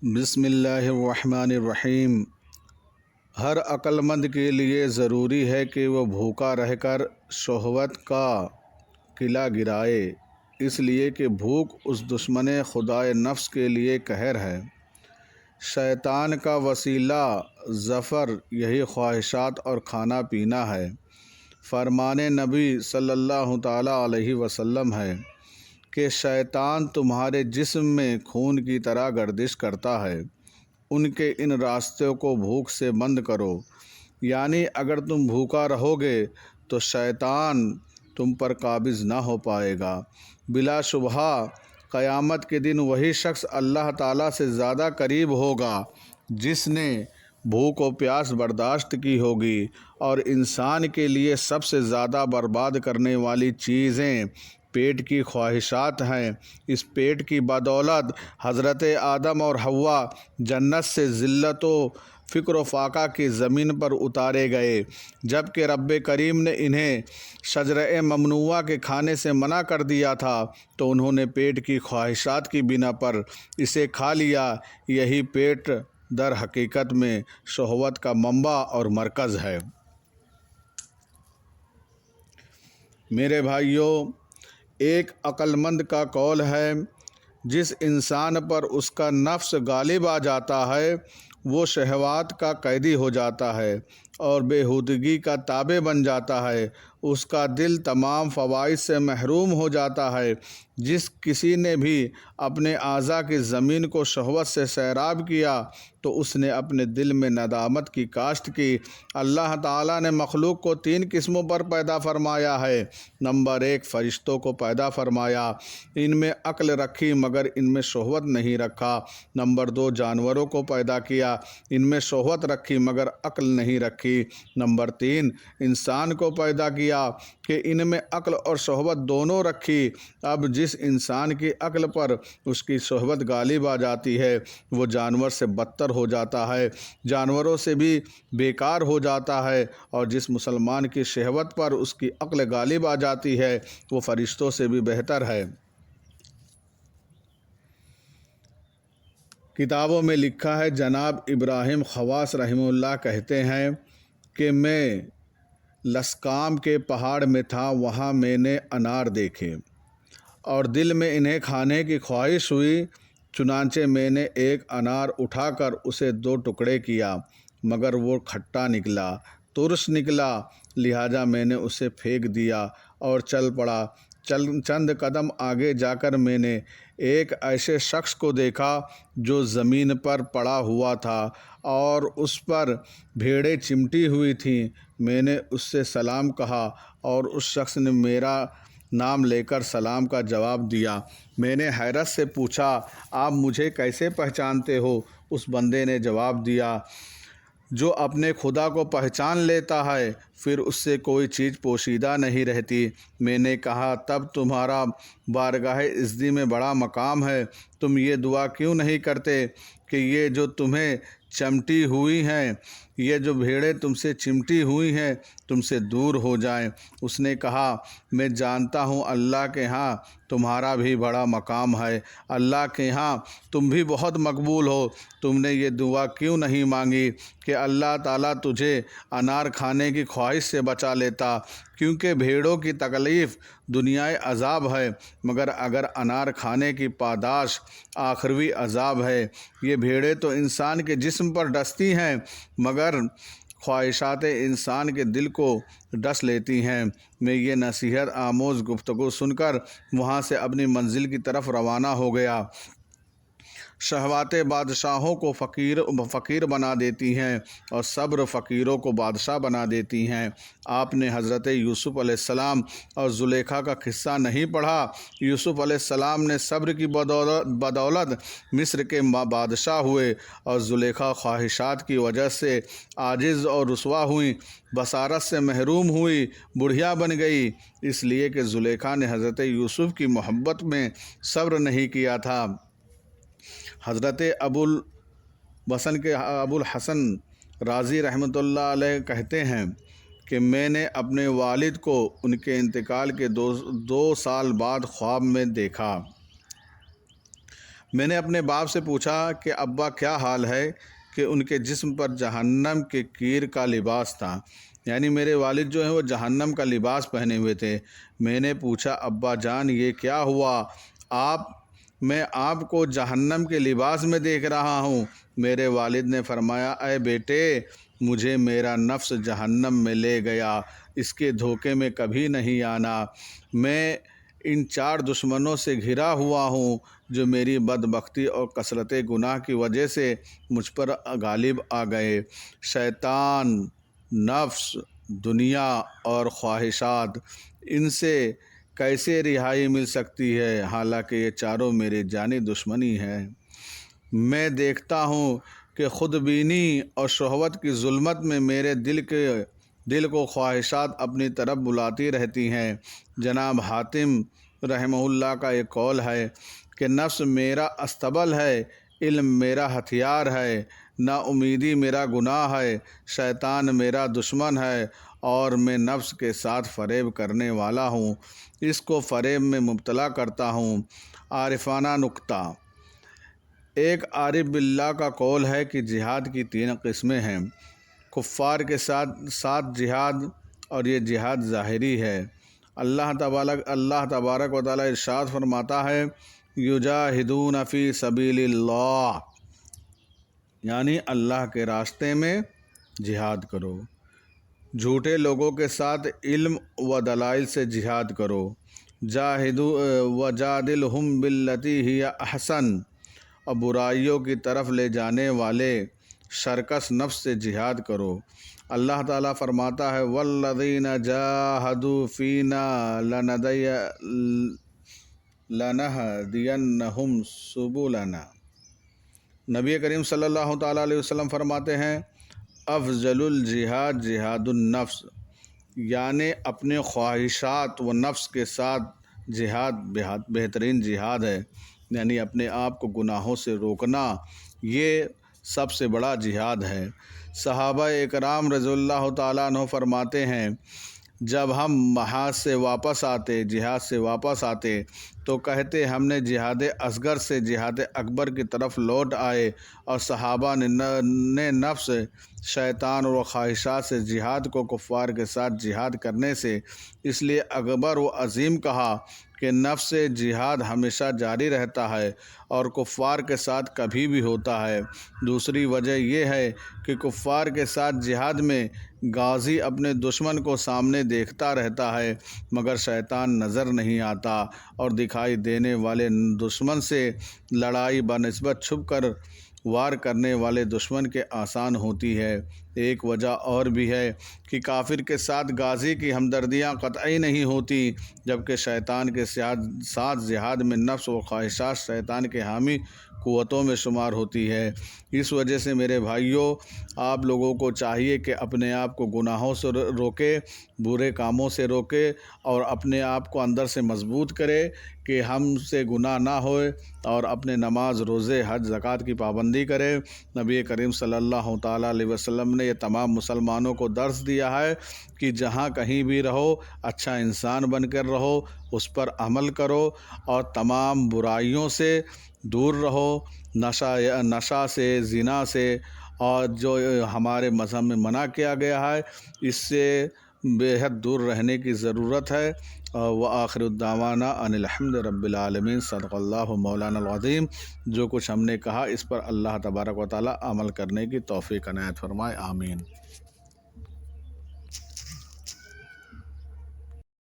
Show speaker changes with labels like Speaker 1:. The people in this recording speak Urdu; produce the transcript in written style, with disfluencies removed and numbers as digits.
Speaker 1: بسم اللہ الرحمن الرحیم۔ ہر عقلمند کے لیے ضروری ہے کہ وہ بھوکا رہ کر شہوت کا قلعہ گرائے، اس لیے کہ بھوک اس دشمن خدائے نفس کے لیے قہر ہے۔ شیطان کا وسیلہ ظفر یہی خواہشات اور کھانا پینا ہے۔ فرمان نبی صلی اللہ تعالیٰ علیہ وسلم ہے کہ شیطان تمہارے جسم میں خون کی طرح گردش کرتا ہے، ان کے ان راستوں کو بھوک سے بند کرو، یعنی اگر تم بھوکا رہو گے تو شیطان تم پر قابض نہ ہو پائے گا۔ بلا شبہ قیامت کے دن وہی شخص اللہ تعالیٰ سے زیادہ قریب ہوگا جس نے بھوک و پیاس برداشت کی ہوگی، اور انسان کے لیے سب سے زیادہ برباد کرنے والی چیزیں پیٹ کی خواہشات ہیں۔ اس پیٹ کی بدولت حضرت آدم اور حوا جنت سے ذلت و فقر و فاقہ کی زمین پر اتارے گئے، جبکہ رب کریم نے انہیں شجرہ ممنوعہ کے کھانے سے منع کر دیا تھا تو انہوں نے پیٹ کی خواہشات کی بنا پر اسے کھا لیا۔ یہی پیٹ در حقیقت میں شہوت کا منبع اور مرکز ہے۔ میرے بھائیوں، ایک عقلمند کا قول ہے، جس انسان پر اس کا نفس غالب آ جاتا ہے وہ شہوات کا قیدی ہو جاتا ہے اور بیہودگی کا تابع بن جاتا ہے، اس کا دل تمام فوائد سے محروم ہو جاتا ہے۔ جس کسی نے بھی اپنے اعضاء کی زمین کو شہوت سے سیراب کیا تو اس نے اپنے دل میں ندامت کی کاشت کی۔ اللہ تعالیٰ نے مخلوق کو 3 قسموں پر پیدا فرمایا ہے۔ نمبر 1، فرشتوں کو پیدا فرمایا، ان میں عقل رکھی مگر ان میں شہوت نہیں رکھا۔ نمبر 2، جانوروں کو پیدا کیا، ان میں شہوت رکھی مگر عقل نہیں رکھی۔ نمبر 3، انسان کو پیدا کیا کہ ان میں عقل اور شہوت دونوں رکھی۔ اب جس انسان کی عقل پر اس کی شہوت غالب آ جاتی ہے وہ جانور سے بدتر ہو جاتا ہے، جانوروں سے بھی بیکار ہو جاتا ہے، اور جس مسلمان کی شہوت پر اس کی عقل غالب آ جاتی ہے وہ فرشتوں سے بھی بہتر ہے۔ کتابوں میں لکھا ہے، جناب ابراہیم خواص رحمہ اللہ کہتے ہیں کہ میں لسکام کے پہاڑ میں تھا، وہاں میں نے انار دیکھے اور دل میں انہیں کھانے کی خواہش ہوئی، چنانچہ میں نے ایک انار اٹھا کر اسے 2 ٹکڑے کیا، مگر وہ کھٹا نکلا، ترش نکلا، لہٰذا میں نے اسے پھینک دیا اور چل پڑا۔ چند قدم آگے جا کر میں نے ایک ایسے شخص کو دیکھا جو زمین پر پڑا ہوا تھا اور اس پر بھیڑیں چمٹی ہوئی تھیں۔ میں نے اس سے سلام کہا اور اس شخص نے میرا نام لے کر سلام کا جواب دیا۔ میں نے حیرت سے پوچھا، آپ مجھے کیسے پہچانتے ہو؟ اس بندے نے جواب دیا، جو اپنے خدا کو پہچان لیتا ہے پھر اس سے کوئی چیز پوشیدہ نہیں رہتی۔ میں نے کہا، تب تمہارا بارگاہ عزت میں بڑا مقام ہے، تم یہ دعا کیوں نہیں کرتے کہ یہ جو تمہیں چمٹی ہوئی ہیں، یہ جو بھیڑیں تم سے چمٹی ہوئی ہیں تم سے دور ہو جائیں؟ اس نے کہا، میں جانتا ہوں اللہ کے ہاں تمہارا بھی بڑا مقام ہے، اللہ کے ہاں تم بھی بہت مقبول ہو، تم نے یہ دعا کیوں نہیں مانگی کہ اللہ تعالیٰ تجھے انار کھانے کی خواہش سے بچا لیتا؟ کیونکہ بھیڑوں کی تکلیف دنیائے عذاب ہے، مگر اگر انار کھانے کی پاداش آخروی عذاب ہے۔ یہ بھیڑیں تو انسان کے جسم پر ڈستی ہیں مگر خواہشات انسان کے دل کو ڈس لیتی ہیں۔ میں یہ نصیحت آموز گفتگو سن کر وہاں سے اپنی منزل کی طرف روانہ ہو گیا۔ شہواتیں بادشاہوں کو فقیر بنا دیتی ہیں اور صبر فقیروں کو بادشاہ بنا دیتی ہیں۔ آپ نے حضرت یوسف علیہ السلام اور زلیخا کا قصہ نہیں پڑھا؟ یوسف علیہ السلام نے صبر کی بدولت مصر کے بادشاہ ہوئے اور زلیخا خواہشات کی وجہ سے عاجز اور رسوا ہوئیں، بصارت سے محروم ہوئی، بڑھیا بن گئی، اس لیے کہ زلیخا نے حضرت یوسف کی محبت میں صبر نہیں کیا تھا۔ حضرت ابو الحسن رازی رحمۃ اللہ علیہ کہتے ہیں کہ میں نے اپنے والد کو ان کے انتقال کے 2 سال بعد خواب میں دیکھا۔ میں نے اپنے باپ سے پوچھا کہ ابا کیا حال ہے کہ ان کے جسم پر جہنم کے کیر کا لباس تھا، یعنی میرے والد جو ہیں وہ جہنم کا لباس پہنے ہوئے تھے۔ میں نے پوچھا ابا جان یہ کیا ہوا، میں آپ کو جہنم کے لباس میں دیکھ رہا ہوں۔ میرے والد نے فرمایا اے بیٹے، مجھے میرا نفس جہنم میں لے گیا، اس کے دھوکے میں کبھی نہیں آنا۔ میں ان 4 دشمنوں سے گھرا ہوا ہوں جو میری بدبختی اور کثرت گناہ کی وجہ سے مجھ پر غالب آ گئے۔ شیطان، نفس، دنیا اور خواہشات، ان سے کیسے رہائی مل سکتی ہے، حالانکہ یہ چاروں میرے جانی دشمنی ہیں۔ میں دیکھتا ہوں کہ خود بینی اور شہوت کی ظلمت میں میرے دل کو خواہشات اپنی طرف بلاتی رہتی ہیں۔ جناب حاتم رحمہ اللہ کا ایک قول ہے کہ نفس میرا استبل ہے، علم میرا ہتھیار ہے، نا امیدی میرا گناہ ہے، شیطان میرا دشمن ہے اور میں نفس کے ساتھ فریب کرنے والا ہوں، اس کو فریب میں مبتلا کرتا ہوں۔ عارفانہ نکتہ: ایک عارف باللہ کا قول ہے کہ جہاد کی 3 قسمیں ہیں، کفار کے ساتھ جہاد، اور یہ جہاد ظاہری ہے۔ اللہ تبارک و تعالی ارشاد فرماتا ہے یجاہدون فی سبیل اللہ، یعنی اللہ کے راستے میں جہاد کرو۔ جھوٹے لوگوں کے ساتھ علم و دلائل سے جہاد کرو۔ وجادلہم باللتی ہی احسن، اور برائیوں کی طرف لے جانے والے شرکس نفس سے جہاد کرو۔ اللہ تعالیٰ فرماتا ہے والذین جاہدوا فینا لنہدینہم سبلنا۔ نبی کریم صلی اللہ تعالیٰ علیہ وسلم فرماتے ہیں افضل الجہاد جہاد النفس، یعنی اپنے خواہشات و نفس کے ساتھ جہاد بہترین جہاد ہے، یعنی اپنے آپ کو گناہوں سے روکنا، یہ سب سے بڑا جہاد ہے۔ صحابہ اکرام رضی اللہ تعالیٰ عنہ فرماتے ہیں جب ہم جہاد سے واپس آتے تو کہتے ہم نے جہاد اصغر سے جہاد اکبر کی طرف لوٹ آئے، اور صحابہ نے نفس، شیطان اور خواہشات سے جہاد کو کفار کے ساتھ جہاد کرنے سے اس لیے اکبر و عظیم کہا کہ نفس سے جہاد ہمیشہ جاری رہتا ہے اور کفار کے ساتھ کبھی بھی ہوتا ہے۔ دوسری وجہ یہ ہے کہ کفار کے ساتھ جہاد میں غازی اپنے دشمن کو سامنے دیکھتا رہتا ہے مگر شیطان نظر نہیں آتا، اور دکھائی دینے والے دشمن سے لڑائی بنسبت چھپ کر وار کرنے والے دشمن کے آسان ہوتی ہے۔ ایک وجہ اور بھی ہے کہ کافر کے ساتھ غازی کی ہمدردیاں قطعی نہیں ہوتی، جبکہ شیطان کے ساتھ جہاد میں نفس و خواہشات شیطان کے حامی قوتوں میں شمار ہوتی ہے۔ اس وجہ سے میرے بھائیوں، آپ لوگوں کو چاہیے کہ اپنے آپ کو گناہوں سے روکے، برے کاموں سے روکے، اور اپنے آپ کو اندر سے مضبوط کرے کہ ہم سے گناہ نہ ہوئے، اور اپنے نماز، روزے، حج، زکوٰۃ کی پابندی کرے۔ نبی کریم صلی اللہ تعالیٰ علیہ وسلم نے یہ تمام مسلمانوں کو درس دیا ہے کہ جہاں کہیں بھی رہو اچھا انسان بن کر رہو، اس پر عمل کرو، اور تمام برائیوں سے دور رہو، نشہ سے، زنا سے، اور جو ہمارے مذہب میں منع کیا گیا ہے اس سے بے حد دور رہنے کی ضرورت ہے۔ وآخر الدعوانا ان الحمد رب العالمین۔ صدق اللہ مولانا العظیم۔ جو کچھ ہم نے کہا اس پر اللہ تبارک و تعالی عمل کرنے کی توفیق عنایت فرمائے، آمین۔